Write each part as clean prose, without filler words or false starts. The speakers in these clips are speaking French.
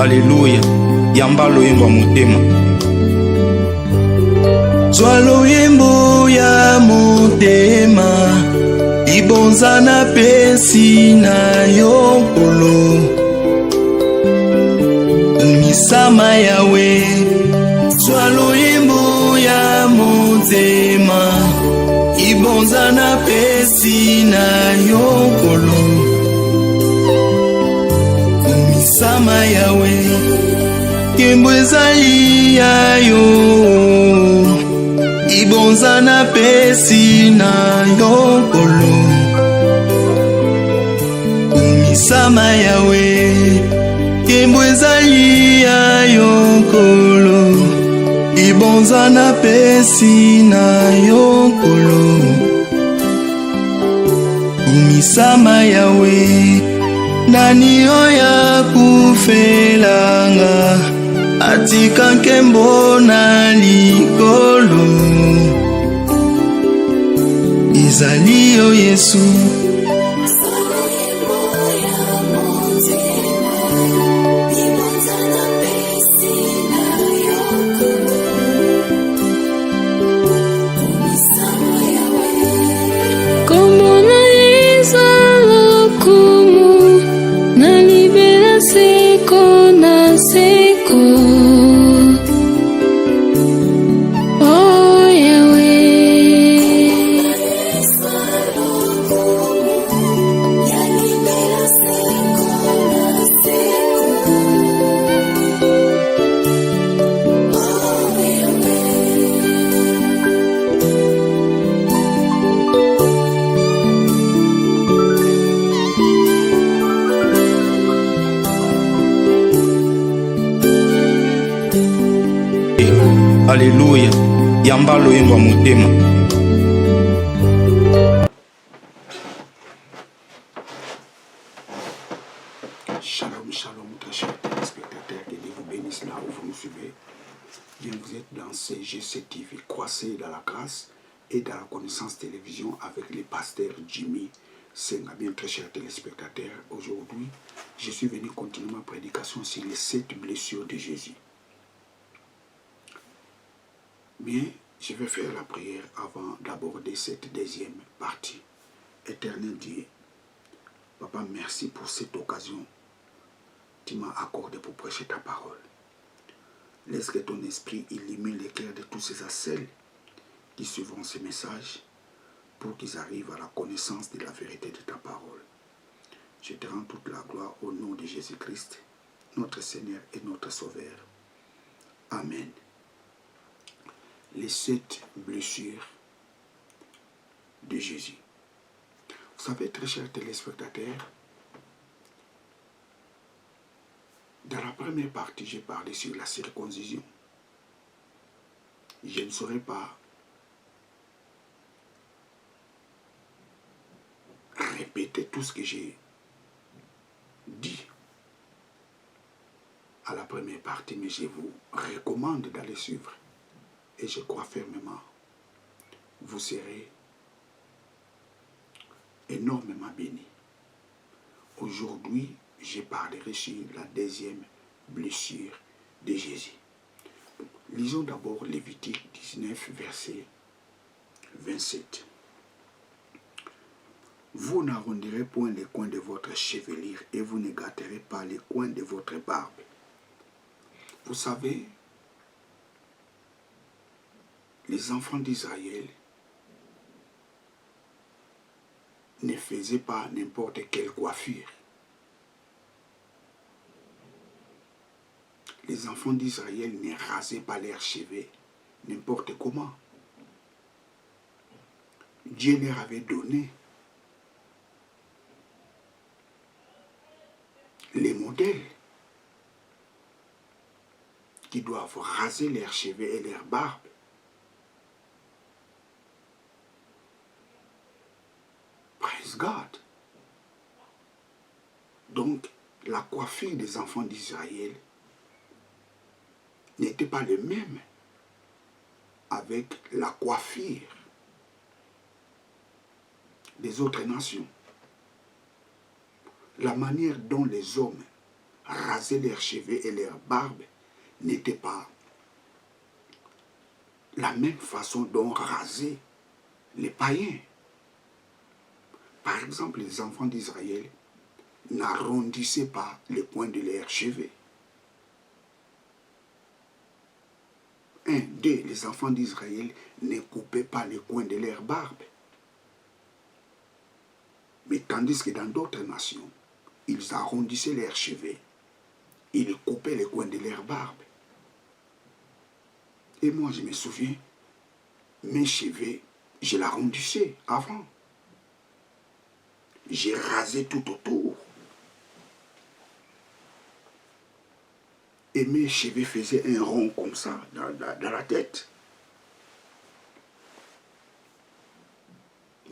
Alléluia. Yamba loyembo motema. Zwa loyembo ya motema, ibonza na pesi na yokolo. Misama yawe. Zwa loyembo ya motema, ibonza na pesi na yokolo. Misama yawe. Kembo ezali ya yo, ibonza na pesi na yokolo. Misama yawe. Kembo ezali ya yokolo, ibonza na pesi na yokolo. Misama yawe. Nani oya kufelanga, atika nkembo na likolo. Ezali yo Yesu. Alléluia. Yamba loyembo motema. Shalom, shalom, très chers téléspectateurs, que Dieu vous bénisse là où vous nous suivez. Bien, vous êtes dans CGC TV, croissez dans la grâce et dans la connaissance télévision avec les pasteurs Jimmy Senga. Bien, très chers téléspectateurs, aujourd'hui, je suis venu continuer ma prédication sur les 7 blessures de Jésus. Bien, je vais faire la prière avant d'aborder cette deuxième partie. Éternel Dieu, Papa, merci pour cette occasion que tu m'as accordée pour prêcher ta parole. Laisse que ton esprit illumine les cœurs de tous ces celles qui suivront ces messages pour qu'ils arrivent à la connaissance de la vérité de ta parole. Je te rends toute la gloire au nom de Jésus-Christ, notre Seigneur et notre Sauveur. Amen. Les 7 blessures de Jésus. Vous savez, très chers téléspectateurs, dans la première partie, j'ai parlé sur la circoncision. Je ne saurais pas répéter tout ce que j'ai dit à la première partie, mais je vous recommande d'aller suivre. Et je crois fermement, vous serez énormément bénis. Aujourd'hui, je parlerai sur la deuxième blessure de Jésus. Lisons d'abord Lévitique 19, verset 27. Vous n'arrondirez point les coins de votre chevelure et vous ne gâterez pas les coins de votre barbe. Vous savez, les enfants d'Israël ne faisaient pas n'importe quelle coiffure. Les enfants d'Israël ne rasaient pas leurs cheveux n'importe comment. Dieu leur avait donné les modèles qui doivent raser leurs cheveux et leurs barbes. Praise God. Donc, la coiffure des enfants d'Israël n'était pas le même avec la coiffure des autres nations. La manière dont les hommes raser leurs cheveux et leurs barbes n'était pas la même façon dont raser les païens. Par exemple, les enfants d'Israël n'arrondissaient pas les coins de leurs cheveux. Deux, les enfants d'Israël ne coupaient pas les coins de leurs barbes. Mais tandis que dans d'autres nations, ils arrondissaient leurs cheveux. Ils coupaient les coins de leurs barbes. Et moi, je me souviens, mes cheveux, je l'arrondissais avant. J'ai rasé tout autour. Et mes cheveux faisaient un rond comme ça dans la tête.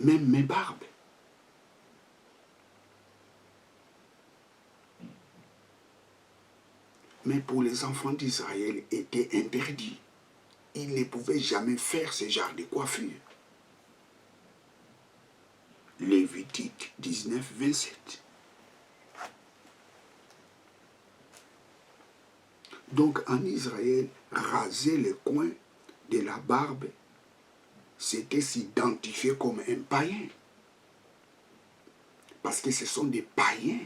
Même mes barbes. Mais pour les enfants d'Israël, était interdit. Ils ne pouvaient jamais faire ce genre de coiffure. Lévitique 19, 27. Donc en Israël, raser les coins de la barbe, c'était s'identifier comme un païen. Parce que ce sont des païens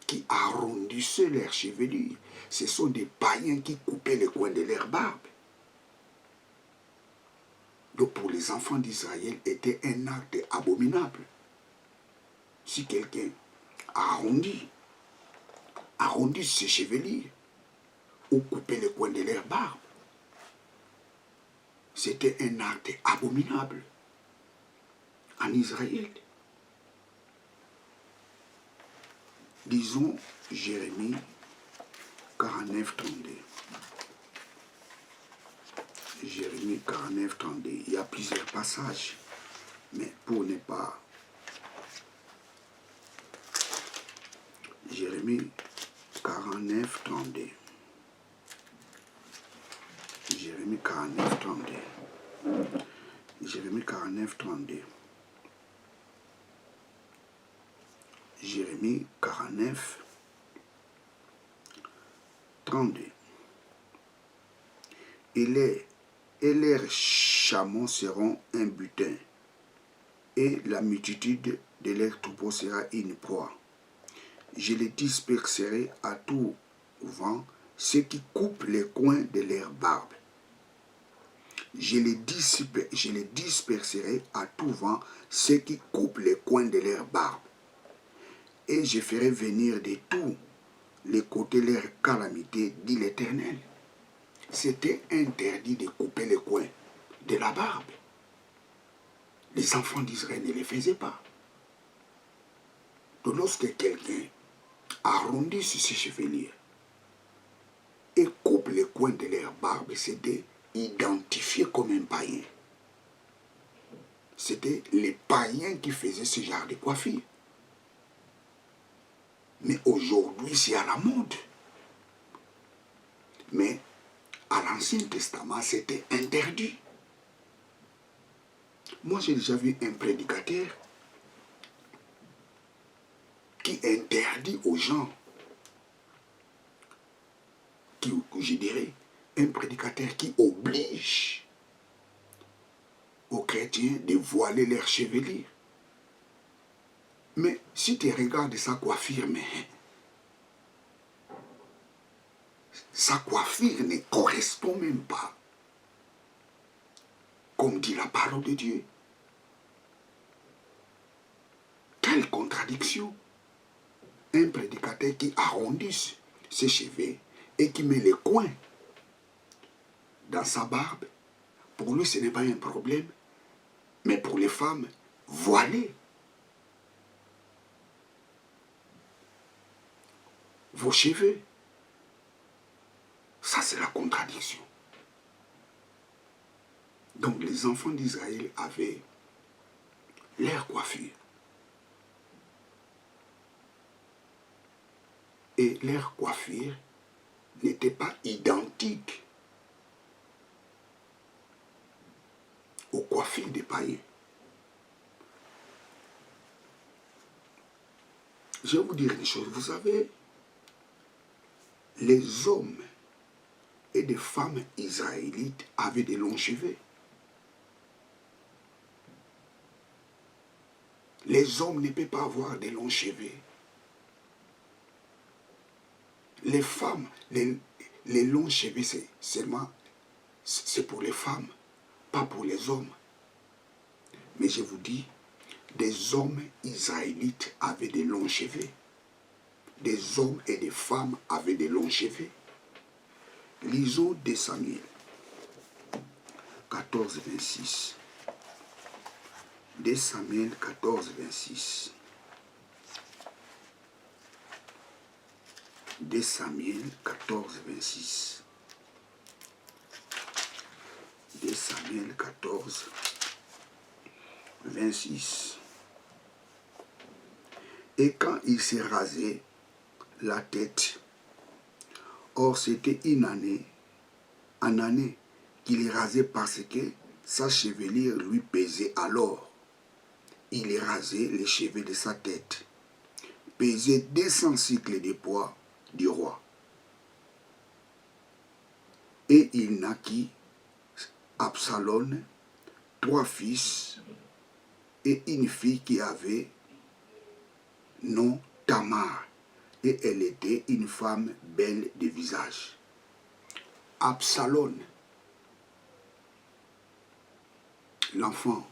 qui arrondissaient leurs chevelures. Ce sont des païens qui coupaient les coins de leur barbe. Donc pour les enfants d'Israël, était un acte abominable. Si quelqu'un arrondit ses chevelures ou coupait les coins de leur barbe, c'était un acte abominable en Israël. Disons Jérémie 49, 32. Jérémie 49, 32. Il y a plusieurs passages, mais pour ne pas... Jérémie 49, 32. Jérémie 49, 32. Jérémie 49, 32. Jérémie 49, 32. Et leurs chameaux seront un butin, et la multitude de leurs troupeaux sera une proie. Je les disperserai à tout vent, ceux qui coupent les coins de leurs barbes. Je les disperserai à tout vent, ceux qui coupent les coins de leurs barbes. Et je ferai venir de tous les côtés leurs calamités, dit l'Éternel. C'était interdit de couper les coins de la barbe. Les enfants d'Israël ne le faisaient pas. Donc lorsque quelqu'un arrondit ses chevelures et coupe les coins de leur barbe, c'était identifié comme un païen. C'était les païens qui faisaient ce genre de coiffure. Mais aujourd'hui, c'est à la mode. Mais à l'Ancien Testament, c'était interdit. Moi, j'ai déjà vu un prédicateur qui interdit aux gens, je dirais, un prédicateur qui oblige aux chrétiens de voiler leurs chevelures. Mais si tu regardes sa coiffure, sa coiffure ne correspond même pas, comme dit la parole de Dieu. Quelle contradiction! Un prédicateur qui arrondit ses cheveux et qui met les coins dans sa barbe, pour lui ce n'est pas un problème, mais pour les femmes, voilez vos cheveux. Ça, c'est la contradiction. Donc, les enfants d'Israël avaient leur coiffure. Et leur coiffure n'était pas identique aux coiffures des païens. Je vais vous dire une chose, vous savez, les hommes et des femmes israélites avaient des longs cheveux. Les hommes ne peuvent pas avoir des longs cheveux. Les femmes, les longs cheveux, c'est seulement, c'est pour les femmes, pas pour les hommes. Mais je vous dis, des hommes israélites avaient des longs cheveux. Des hommes et des femmes avaient des longs cheveux. Lisons 2 Samuel 14, 26. 2 Samuel 14, 26. 2 Samuel 14, 26. 2 Samuel 14, 26. Et quand il s'est rasé la tête, or c'était une année, en année, qu'il est rasé parce que sa chevelure lui pesait alors. Il est rasé les cheveux de sa tête, pesait 200 cycles de poids du roi. Et il naquit Absalom, 3 fils et une fille qui avait nom Tamar, et elle était une femme belle de visage. Absalom, l'enfant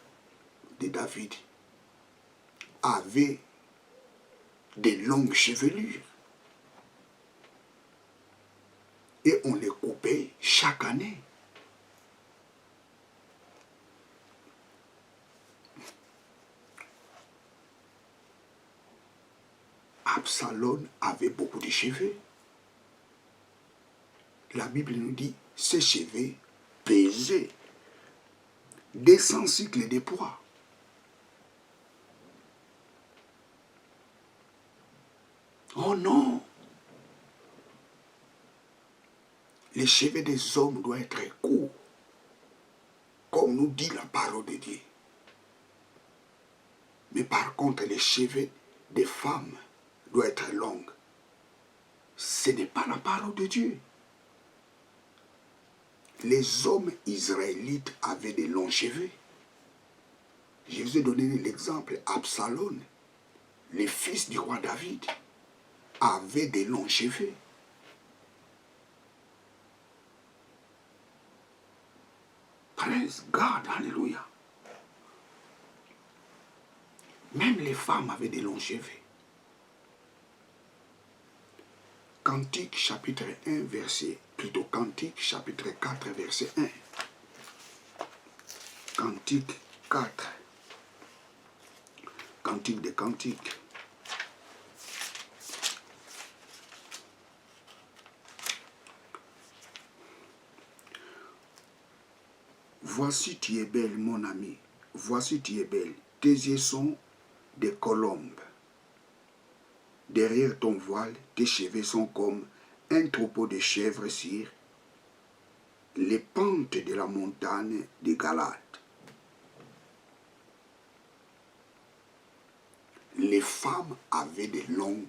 de David, avait des longues chevelures. Et on les coupait chaque année. Absalom avait beaucoup de cheveux. La Bible nous dit, ses cheveux pesaient 200 cycles de poids. Oh non! Les cheveux des hommes doivent être courts, comme nous dit la parole de Dieu. Mais par contre, les cheveux des femmes doivent être longs. Ce n'est pas la parole de Dieu. Les hommes israélites avaient des longs cheveux. Je vous ai donné l'exemple, Absalom, le fils du roi David, avait des longs cheveux. Praise God, alléluia. Même les femmes avaient des longs cheveux. Cantique chapitre 1, verset, plutôt Cantique chapitre 4, verset 1. Cantique 4. Cantique des Cantiques. Voici tu es belle, mon ami. Voici tu es belle. Tes yeux sont des colombes. Derrière ton voile, tes cheveux sont comme un troupeau de chèvres sur les pentes de la montagne de Galade. Les femmes avaient de longues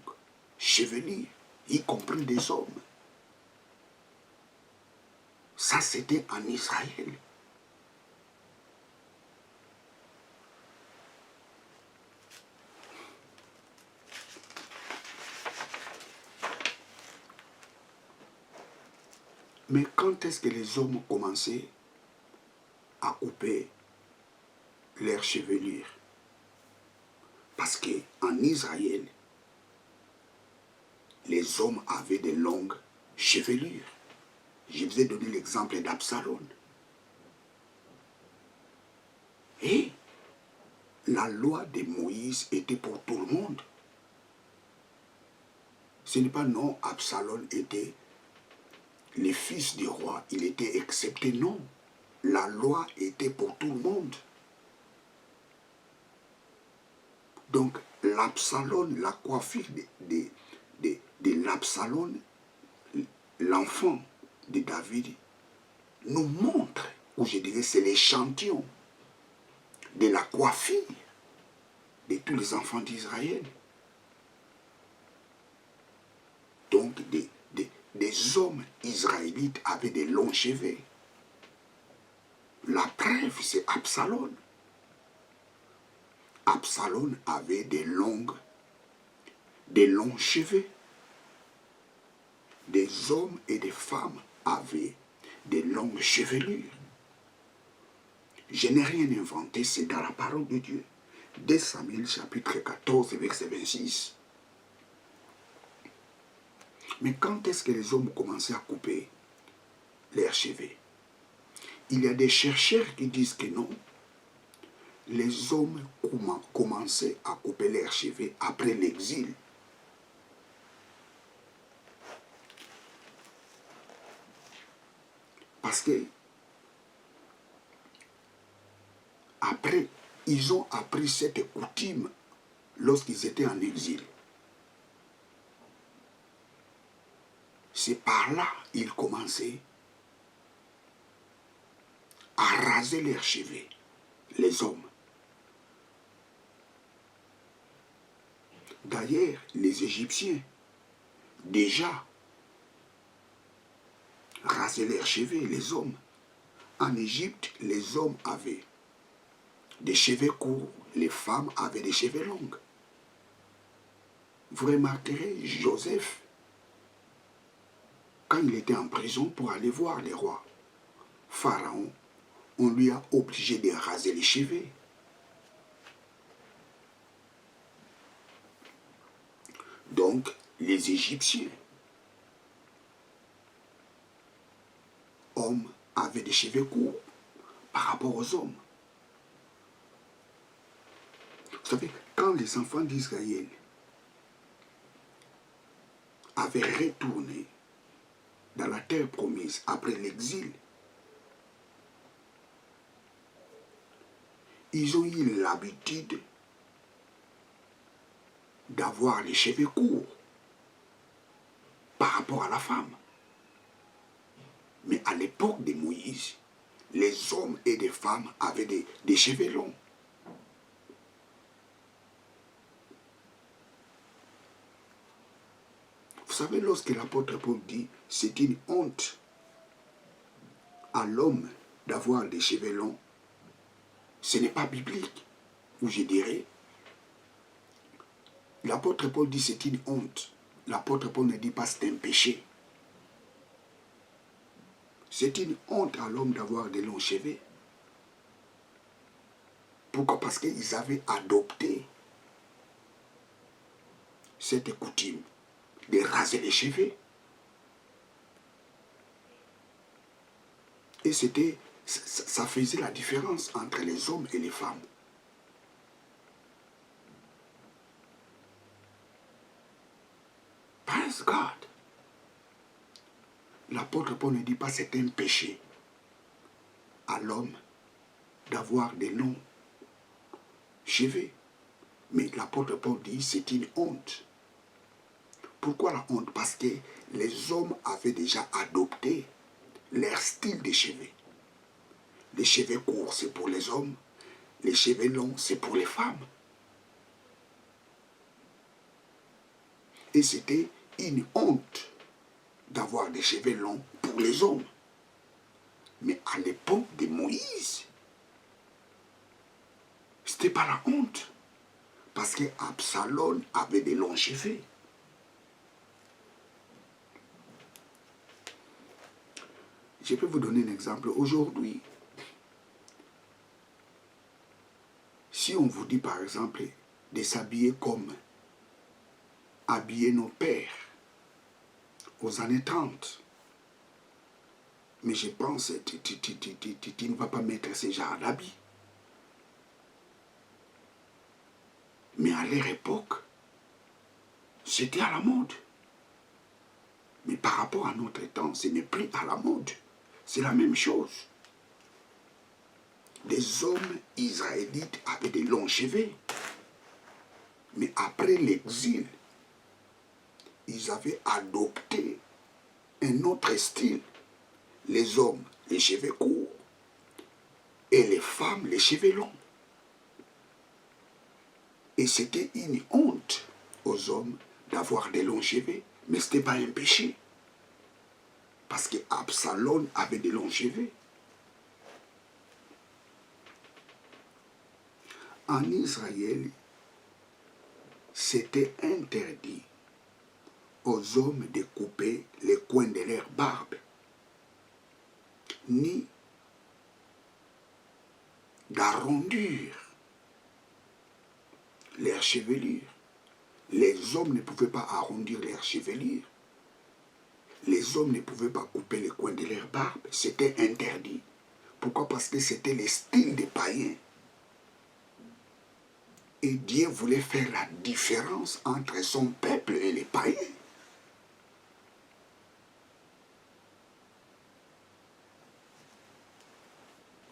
chevelures, y compris des hommes. Ça, c'était en Israël. Mais quand est-ce que les hommes ont commencé à couper leurs chevelures? Parce qu'en Israël, les hommes avaient de longues chevelures. Je vous ai donné l'exemple d'Absalom. Et la loi de Moïse était pour tout le monde. Ce n'est pas non, Absalom était le fils du roi, il était excepté, non. La loi était pour tout le monde. Donc, l'Absalom, la coiffure de l'Absalom, l'enfant de David, nous montre, ou je dirais c'est l'échantillon de la coiffure de tous les enfants d'Israël. Donc des hommes israélites avaient des longs cheveux. La preuve, c'est Absalom. Absalom avait des longs cheveux. Des hommes et des femmes avaient des longues chevelures. Je n'ai rien inventé, c'est dans la parole de Dieu. 2 Samuel chapitre 14, verset 26. Mais quand est-ce que les hommes commençaient à couper leurs cheveux? Il y a des chercheurs qui disent que non. Les hommes commençaient à couper leurs cheveux après l'exil. Parce que après, ils ont appris cette coutume lorsqu'ils étaient en exil. C'est par là qu'ils commençaient à raser leurs cheveux, les hommes. D'ailleurs, les Égyptiens, déjà, rasaient leurs cheveux, les hommes. En Égypte, les hommes avaient des cheveux courts, les femmes avaient des cheveux longs. Vous remarquerez, Joseph, quand il était en prison pour aller voir les rois, Pharaon, on lui a obligé de raser les cheveux. Donc, les Égyptiens, hommes, avaient des cheveux courts par rapport aux hommes. Vous savez, quand les enfants d'Israël avaient retourné dans la terre promise après l'exil, ils ont eu l'habitude d'avoir les cheveux courts par rapport à la femme. Mais à l'époque de Moïse, les hommes et les femmes avaient des cheveux longs. Vous savez, lorsque l'apôtre Paul dit « c'est une honte à l'homme d'avoir des cheveux longs », ce n'est pas biblique. Ou je dirais, l'apôtre Paul dit « c'est une honte ». L'apôtre Paul ne dit pas « c'est un péché ». C'est une honte à l'homme d'avoir des longs cheveux. Pourquoi? Parce qu'ils avaient adopté cette coutume de raser les cheveux. Et ça faisait la différence entre les hommes et les femmes. Praise God. L'apôtre Paul ne dit pas c'est un péché à l'homme d'avoir des longs cheveux. Mais l'apôtre Paul dit c'est une honte. Pourquoi la honte? Parce que les hommes avaient déjà adopté leur style de cheveux. Les cheveux courts, c'est pour les hommes. Les cheveux longs, c'est pour les femmes. Et c'était une honte d'avoir des cheveux longs pour les hommes. Mais à l'époque de Moïse, ce n'était pas la honte. Parce que Absalom avait des longs cheveux. Je peux vous donner un exemple. Aujourd'hui, si on vous dit par exemple de s'habiller comme habiller nos pères aux années 30, mais je pense que tu ne vas pas mettre ce genre d'habits. Mais à leur époque, c'était à la mode. Mais par rapport à notre temps, ce n'est plus à la mode. C'est la même chose. Des hommes israélites avaient des longs cheveux. Mais après l'exil, ils avaient adopté un autre style. Les hommes, les cheveux courts, et les femmes, les cheveux longs. Et c'était une honte aux hommes d'avoir des longs cheveux, Mais ce n'était pas un péché. Parce que Absalom avait de longs cheveux. En Israël, c'était interdit aux hommes de couper les coins de leur barbe, ni d'arrondir leur chevelure. Les hommes ne pouvaient pas arrondir leur chevelure. Les hommes ne pouvaient pas couper les coins de leur barbe. C'était interdit. Pourquoi? Parce que c'était le style des païens. Et Dieu voulait faire la différence entre son peuple et les païens.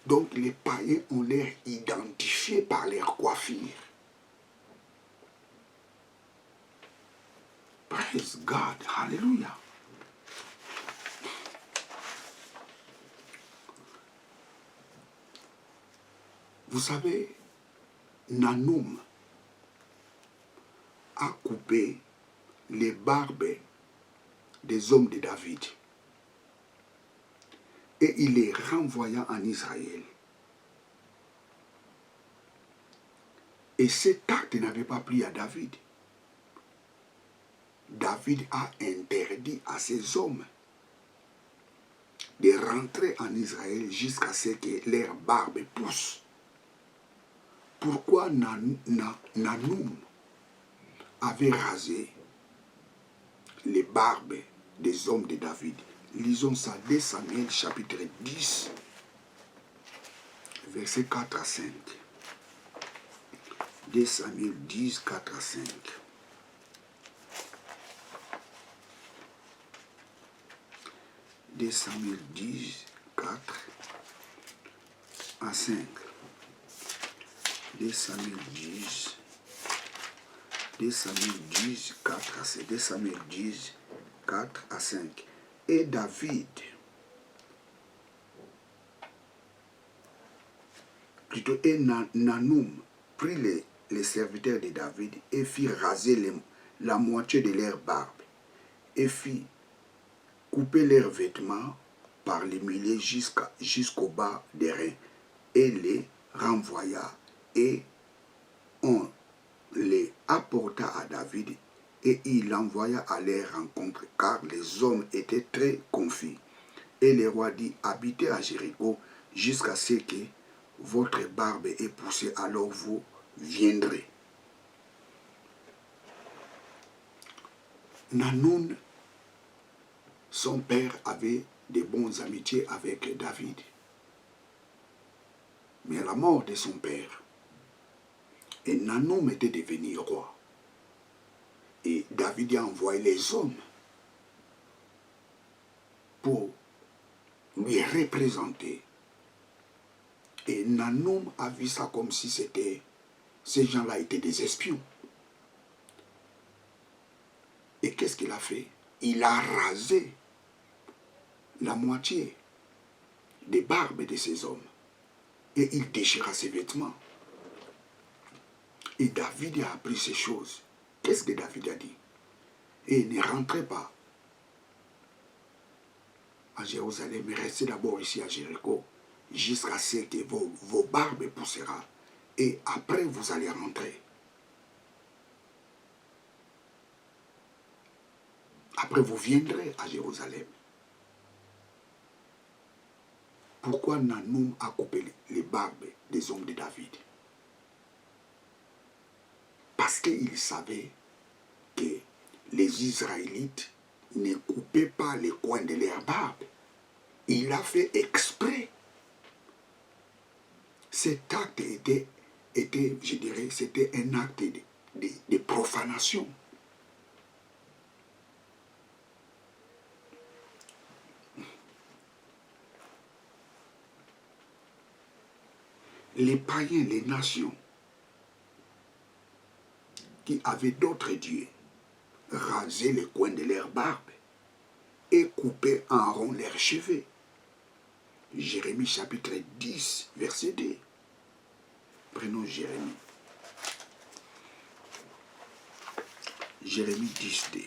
Donc les païens ont l'air identifiés par leur coiffure. Praise God, hallelujah. Vous savez, Nanoum a coupé les barbes des hommes de David et il les renvoya en Israël. Et cet acte n'avait pas plu à David. David a interdit à ses hommes de rentrer en Israël jusqu'à ce que leur barbe pousse. Pourquoi Nanoum avait rasé les barbes des hommes de David? Lisons ça, 2 Samuel chapitre 10, versets 4 à 5. 2 Samuel 10, 4 à 5. Samuel 10, 4 à 5. 2 Samuel 10, 4 à 5. 2 Samuel 10, 4 à 5. Et David, plutôt, et Nanoum prit les serviteurs de David et fit raser la moitié de leur barbe et fit couper leurs vêtements par les milliers jusqu'au bas des reins et les renvoya et on les apporta à David et il l'envoya à leur rencontre car les hommes étaient très confus. Et le roi dit, habitez à Jéricho jusqu'à ce que votre barbe ait poussé, alors vous viendrez. Nanoun, son père avait de bonnes amitiés avec David. Mais à la mort de son père, et Nanoum était devenu roi. Et David a envoyé les hommes pour lui représenter. Et Nanoum a vu ça comme si ces gens-là étaient des espions. Et qu'est-ce qu'il a fait? Il a rasé la moitié des barbes de ces hommes. Et il déchira ses vêtements. Et David a appris ces choses. Qu'est-ce que David a dit? Et ne rentrez pas à Jérusalem, mais restez d'abord ici à Jéricho, jusqu'à ce que vos barbes poussera. Et après, vous allez rentrer. Après, vous viendrez à Jérusalem. Pourquoi Nanoum a coupé les barbes des hommes de David? Parce qu'il savait que les Israélites ne coupaient pas les coins de leur barbe. Il a fait exprès. Cet acte était je dirais, c'était un acte de profanation. Les païens, les nations, qui avaient d'autres dieux, rasaient les coins de leur barbe et coupaient en rond leurs cheveux. Jérémie chapitre 10, verset 2. Prenons Jérémie. Jérémie 10, 2.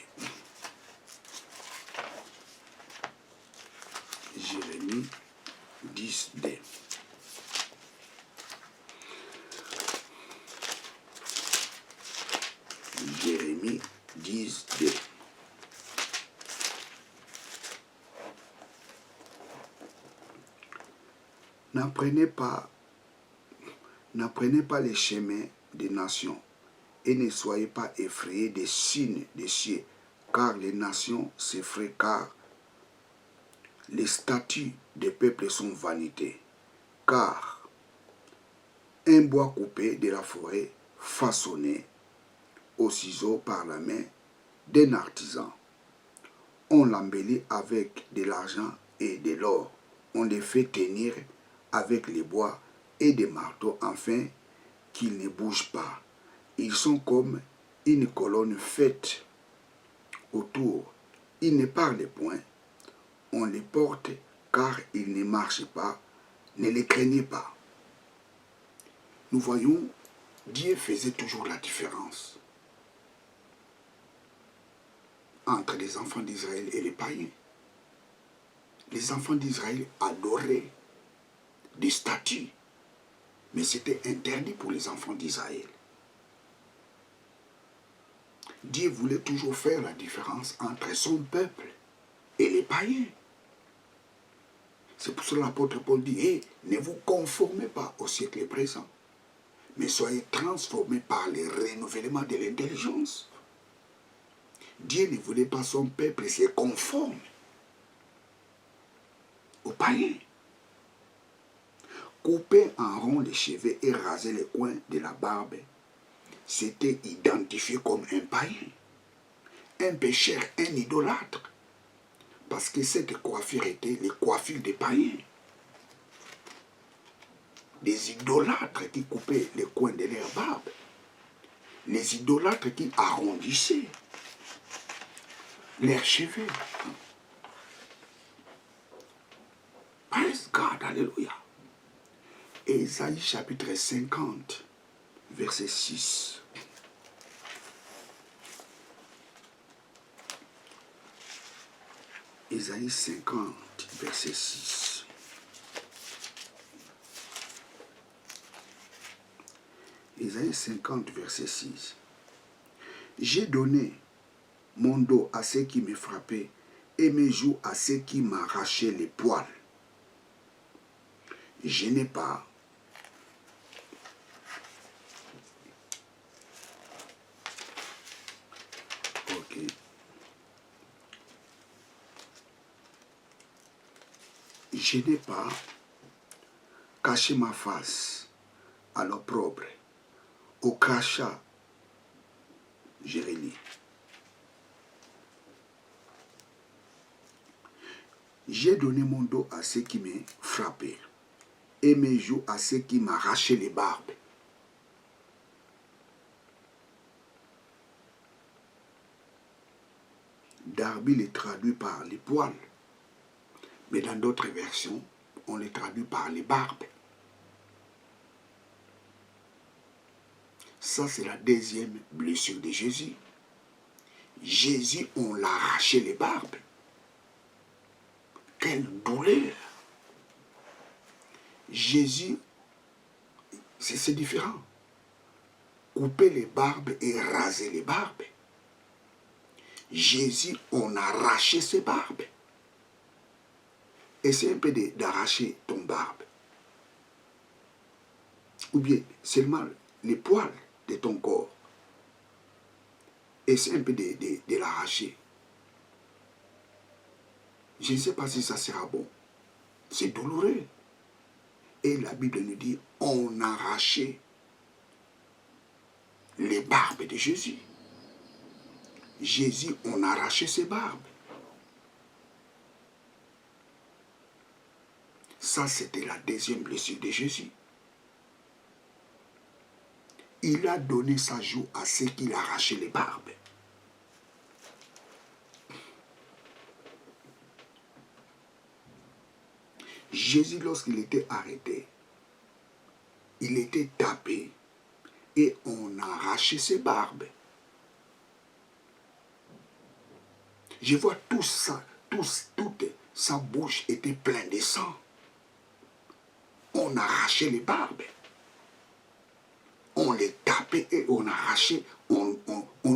N'apprenez pas les chemins des nations et ne soyez pas effrayés des signes des cieux, car les nations s'effraient, car les statues des peuples sont vanité. Car un bois coupé de la forêt, façonné au ciseau par la main d'un artisan, on l'embellit avec de l'argent et de l'or. On les fait tenir avec les bois et des marteaux, afin qu'ils ne bougent pas. Ils sont comme une colonne faite autour. Ils ne parlent point. On les porte car ils ne marchent pas. Ne les craignez pas. Nous voyons, Dieu faisait toujours la différence entre les enfants d'Israël et les païens. Les enfants d'Israël adoraient des statues, mais c'était interdit pour les enfants d'Israël. Dieu voulait toujours faire la différence entre son peuple et les païens. C'est pour cela que l'apôtre Paul dit, ne vous conformez pas au siècle présent, mais soyez transformés par le renouvellement de l'intelligence. Dieu ne voulait pas son peuple se conforme aux païens. Couper en rond les cheveux et raser les coins de la barbe, c'était identifié comme un païen, un pécheur, un idolâtre. Parce que cette coiffure était les coiffures des païens. Des idolâtres qui coupaient les coins de leur barbe. Les idolâtres qui arrondissaient leurs cheveux. Praise God, alléluia. Ésaïe chapitre 50, verset 6. Ésaïe 50, verset 6. Ésaïe 50, verset 6. J'ai donné mon dos à ceux qui me frappaient et mes joues à ceux qui m'arrachaient les poils. Je n'ai pas Je n'ai pas caché ma face à l'opprobre, au crachat, Jérémie. J'ai donné mon dos à ceux qui me frappaient et mes joues à ceux qui m'arrachaient les barbes. Darby les traduit par les poils. Mais dans d'autres versions, on les traduit par les barbes. Ça, c'est la deuxième blessure de Jésus. Jésus, on l'a arraché les barbes. Quelle douleur! Jésus, c'est différent. Couper les barbes et raser les barbes. Jésus, on a arraché ses barbes. Essaye un peu d'arracher ton barbe. Ou bien seulement les poils de ton corps. Essaye un peu de l'arracher. Je ne sais pas si ça sera bon. C'est douloureux. Et la Bible nous dit, on a arraché les barbes de Jésus. Jésus, on a arraché ses barbes. Ça, c'était la deuxième blessure de Jésus. Il a donné sa joue à ceux qui l'arrachaient les barbes. Jésus, lorsqu'il était arrêté, il était tapé et on a arraché ses barbes. Je vois tout ça, toute sa bouche était pleine de sang. On arrachait les barbes. On les tapait et on arrachait, on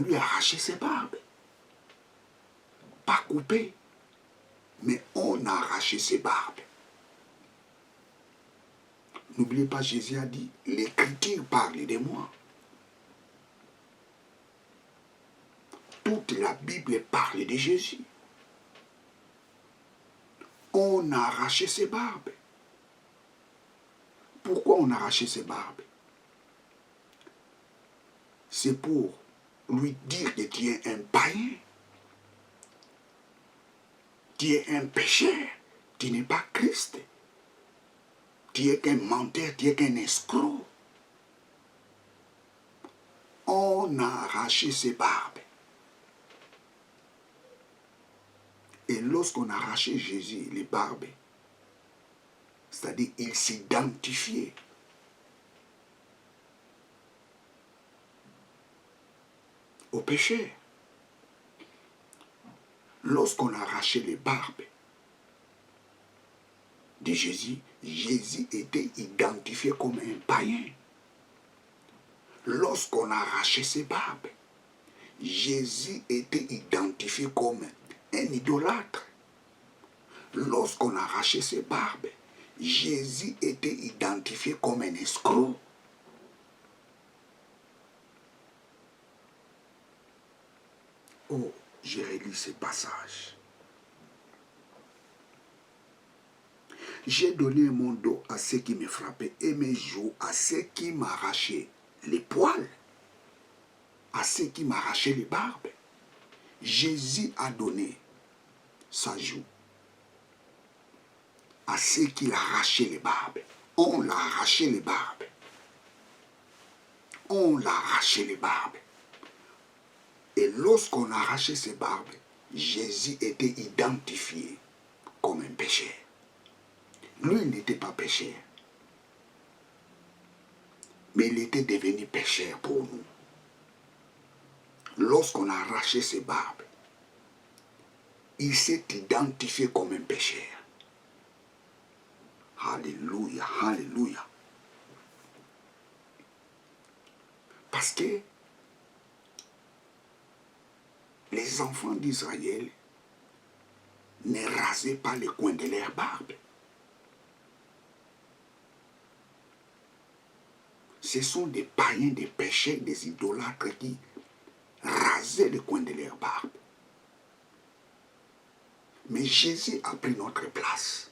lui arrachait ses barbes. Pas coupé, mais on arrachait ses barbes. N'oubliez pas, Jésus a dit, l'Écriture parle de moi. Toute la Bible parle de Jésus. On a arraché ses barbes. Pourquoi on a arraché ses barbes? C'est pour lui dire que tu es un païen. Tu es un pécheur. Tu n'es pas Christ. Tu es qu'un menteur, tu es qu'un escroc. On a arraché ses barbes. Et lorsqu'on a arraché Jésus, les barbes, c'est-à-dire il s'identifiait au péché. Lorsqu'on a arraché les barbes de Jésus, Jésus était identifié comme un païen. Lorsqu'on a arraché ses barbes, Jésus était identifié comme un idolâtre. Lorsqu'on a arraché ses barbes, Jésus était identifié comme un escroc. Oh, j'ai relu ce passage. J'ai donné mon dos à ceux qui me frappaient et mes joues à ceux qui m'arrachaient les poils, à ceux qui m'arrachaient les barbes. Jésus a donné sa joue à ceux qui l'arrachaient les barbes. On l'a arraché les barbes. On l'a arraché les barbes. Et lorsqu'on a arraché ses barbes, Jésus était identifié comme un pécheur. Lui n'était pas pécheur, mais il était devenu pécheur pour nous. Lorsqu'on a arraché ses barbes, il s'est identifié comme un pécheur. Alléluia, alléluia. Parce que les enfants d'Israël ne rasaient pas les coins de leur barbe. Ce sont des païens, des pécheurs, des idolâtres qui rasaient les coins de leur barbe. Mais Jésus a pris notre place.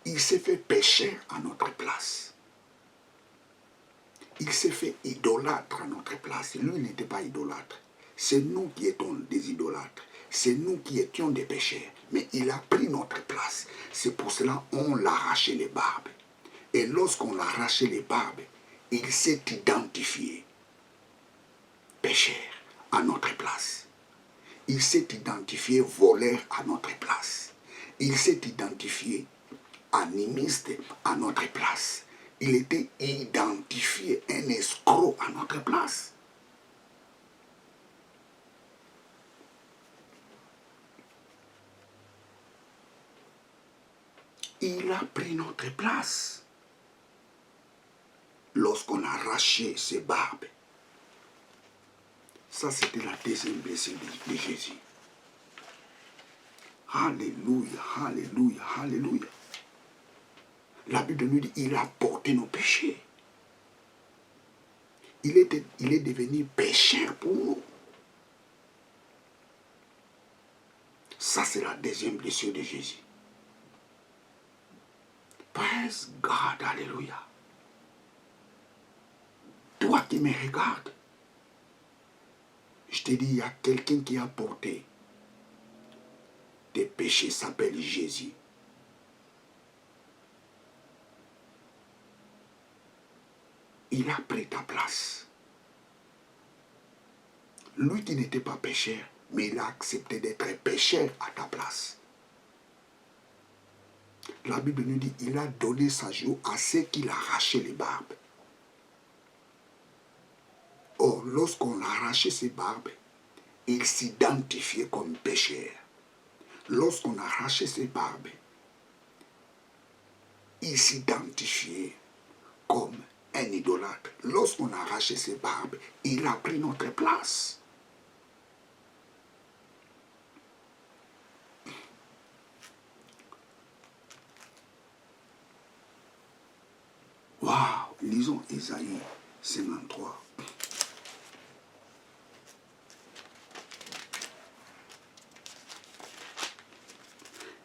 Il s'est fait pécheur à notre place. Il s'est fait idolâtre à notre place. Lui n'était pas idolâtre. C'est nous qui étions des idolâtres. C'est nous qui étions des pécheurs. Mais il a pris notre place. C'est pour cela qu'on l'a arraché les barbes. Et lorsqu'on l'a arraché les barbes, il s'est identifié pécheur à notre place. Il s'est identifié voleur à notre place. Il s'est identifié animiste à notre place. Il était identifié un escroc à notre place. Il a pris notre place. Lorsqu'on a arraché ses barbes, ça c'était la deuxième blessure de Jésus. Alléluia, alléluia, alléluia. La Bible nous dit, il a porté nos péchés. Il est devenu pécheur pour nous. Ça, c'est la deuxième blessure de Jésus. Praise God, alléluia. Toi qui me regardes, je te dis, il y a quelqu'un qui a porté des péchés, s'appelle Jésus. Il a pris ta place. Lui qui n'était pas pécheur, mais il a accepté d'être pécheur à ta place. La Bible nous dit, il a donné sa joue à ceux qui l'arrachaient les barbes. Or, lorsqu'on a arraché ses barbes, il s'identifiait comme pécheur. Lorsqu'on a arraché ses barbes, il s'identifiait comme un idolâtre. Lorsqu'on a arraché ses barbes, il a pris notre place. Waouh, lisons Ésaïe 53.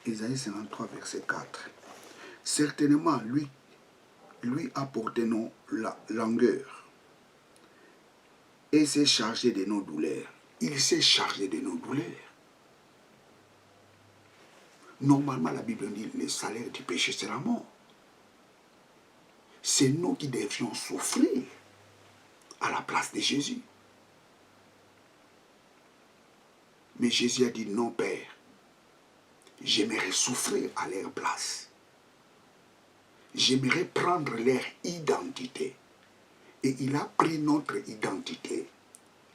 Ésaïe 53, verset 4. Certainement, lui a porté nos langueurs et s'est chargé de nos douleurs. Il s'est chargé de nos douleurs. Normalement, la Bible dit le salaire du péché, c'est la mort. C'est nous qui devions souffrir à la place de Jésus. Mais Jésus a dit non, Père, j'aimerais souffrir à leur place. J'aimerais prendre leur identité. Et il a pris notre identité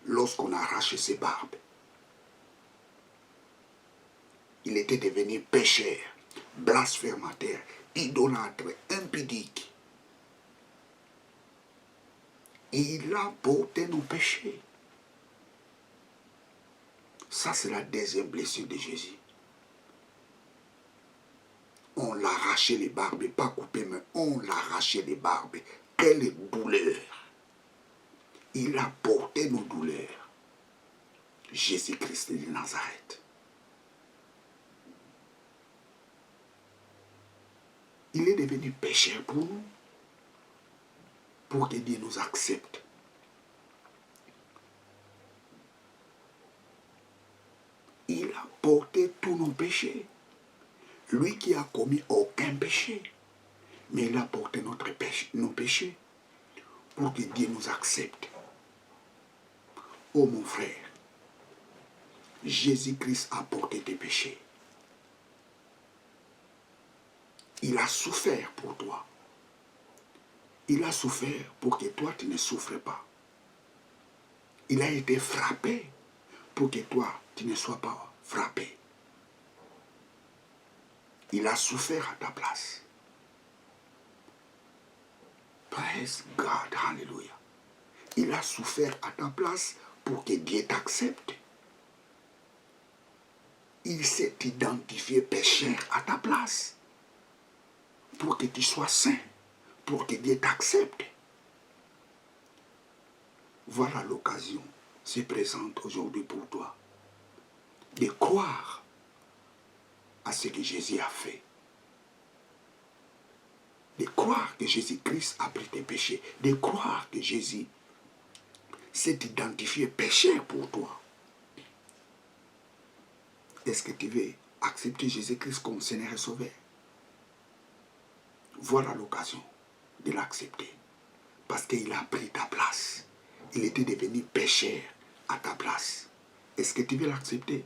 lorsqu'on a arraché ses barbes. Il était devenu pécheur, blasphémateur, idolâtre, impudique. Et il a porté nos péchés. Ça, c'est la deuxième blessure de Jésus. On l'a arraché les barbes, pas coupé, mais on l'a arraché les barbes. Quelle douleur! Il a porté nos douleurs. Jésus-Christ de Nazareth. Il est devenu pécheur pour nous, pour que Dieu nous accepte. Il a porté tous nos péchés. Lui qui a commis aucun péché, mais il a porté nos péchés pour que Dieu nous accepte. Oh mon frère, Jésus-Christ a porté tes péchés. Il a souffert pour toi. Il a souffert pour que toi tu ne souffres pas. Il a été frappé pour que toi tu ne sois pas frappé. Il a souffert à ta place. Praise God, hallelujah. Il a souffert à ta place pour que Dieu t'accepte. Il s'est identifié pécheur à ta place pour que tu sois saint, pour que Dieu t'accepte. Voilà l'occasion se présente aujourd'hui pour toi de croire à ce que Jésus a fait. De croire que Jésus-Christ a pris tes péchés. De croire que Jésus s'est identifié pécheur pour toi. Est-ce que tu veux accepter Jésus-Christ comme Seigneur et Sauveur? Voilà l'occasion de l'accepter. Parce qu'il a pris ta place. Il était devenu pécheur à ta place. Est-ce que tu veux l'accepter?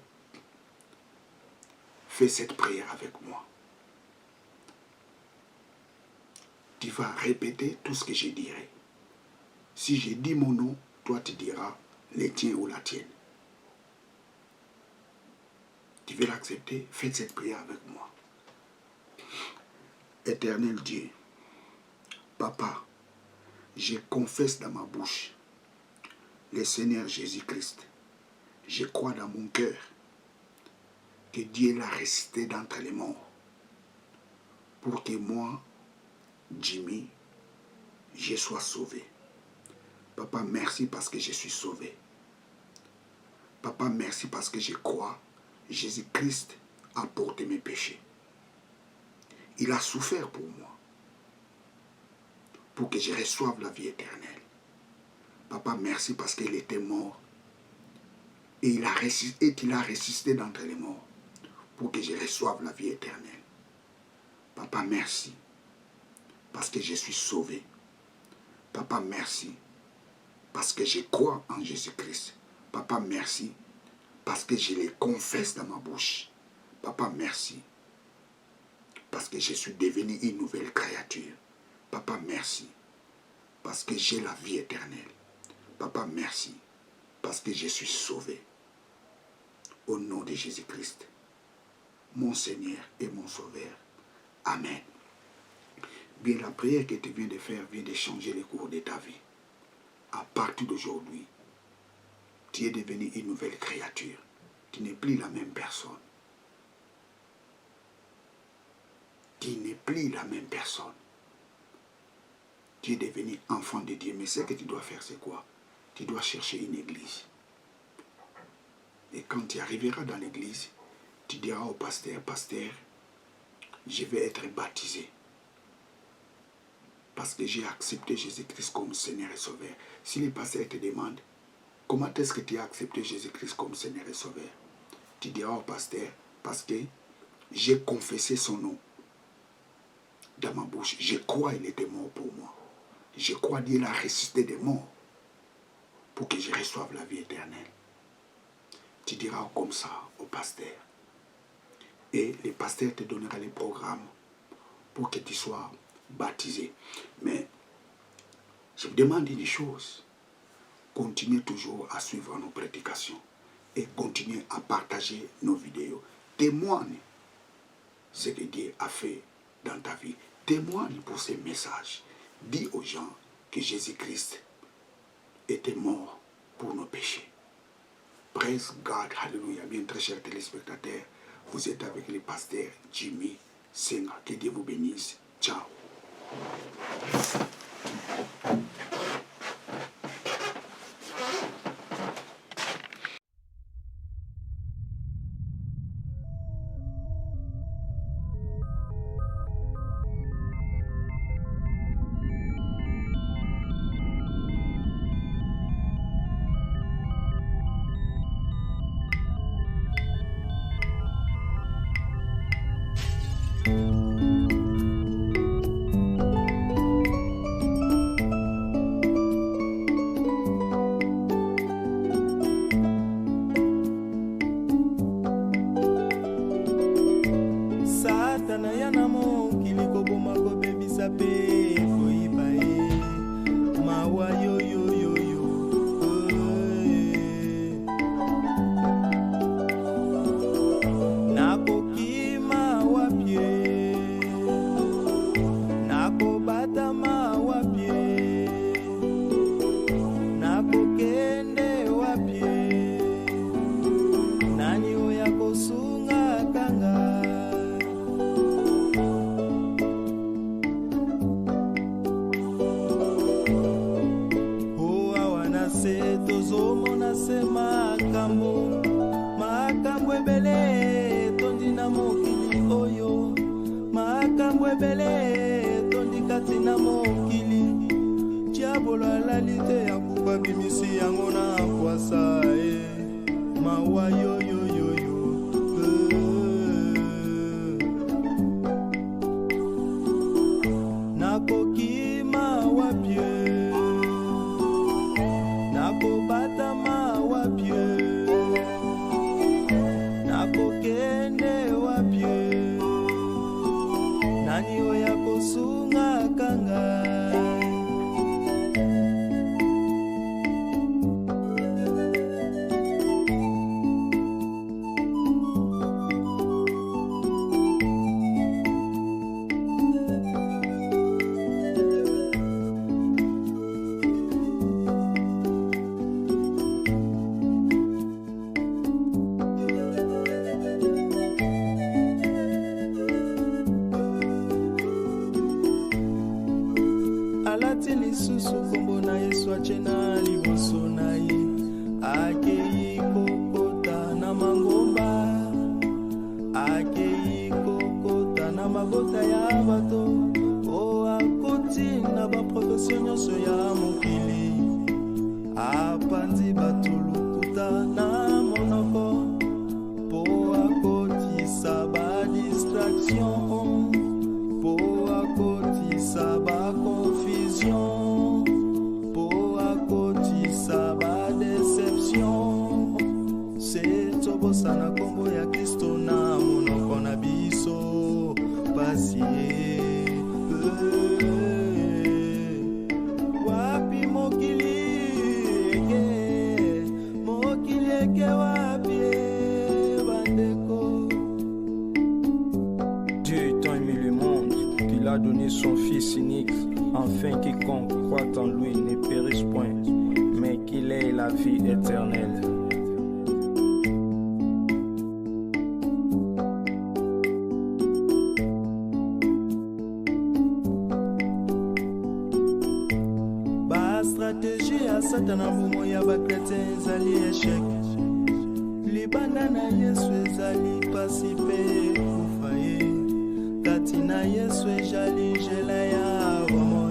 Fais cette prière avec moi. Tu vas répéter tout ce que je dirai. Si je dis mon nom, toi tu diras le tien ou la tienne. Tu veux l'accepter? Faites cette prière avec moi. Éternel Dieu, Papa, je confesse dans ma bouche le Seigneur Jésus-Christ. Je crois dans mon cœur que Dieu l'a ressuscité d'entre les morts pour que moi, Jimmy, je sois sauvé. Papa, merci parce que je suis sauvé. Papa, merci parce que je crois Jésus-Christ a porté mes péchés. Il a souffert pour moi, pour que je reçoive la vie éternelle. Papa, merci parce qu'il était mort et il a ressuscité d'entre les morts pour que je reçoive la vie éternelle. Papa, merci parce que je suis sauvé. Papa, merci parce que je crois en Jésus-Christ. Papa, merci parce que je les confesse dans ma bouche. Papa, merci parce que je suis devenu une nouvelle créature. Papa, merci parce que j'ai la vie éternelle. Papa, merci parce que je suis sauvé. Au nom de Jésus-Christ, mon Seigneur et mon Sauveur. Amen. Bien, la prière que tu viens de faire vient de changer le cours de ta vie. À partir d'aujourd'hui, tu es devenu une nouvelle créature. Tu n'es plus la même personne. Tu n'es plus la même personne. Tu es devenu enfant de Dieu. Mais ce que tu dois faire, c'est quoi? Tu dois chercher une église. Et quand tu arriveras dans l'église, tu diras au pasteur, pasteur, je vais être baptisé. Parce que j'ai accepté Jésus-Christ comme Seigneur et Sauveur. Si le pasteur te demande, comment est-ce que tu as accepté Jésus-Christ comme Seigneur et Sauveur? Tu diras au pasteur, parce que j'ai confessé son nom dans ma bouche. Je crois qu'il était mort pour moi. Je crois qu'il a ressuscité des morts pour que je reçoive la vie éternelle. Tu diras comme ça au pasteur. Et le pasteur te donnera les programmes pour que tu sois baptisé. Mais je vous demande une chose. Continuez toujours à suivre nos prédications et continuez à partager nos vidéos. Témoigne ce que Dieu a fait dans ta vie. Témoigne pour ces messages. Dis aux gens que Jésus-Christ était mort pour nos péchés. Praise God, hallelujah. Bien, très chers téléspectateurs, vous êtes avec le pasteur Jimmy Senga. Que Dieu vous bénisse. Ciao. stratégie ya satana bomo ya bakretien ezali échec. Libanda na Yesu ezali pasi mpe kufa ye. Kati na Yesu ezali njela ya bomoi.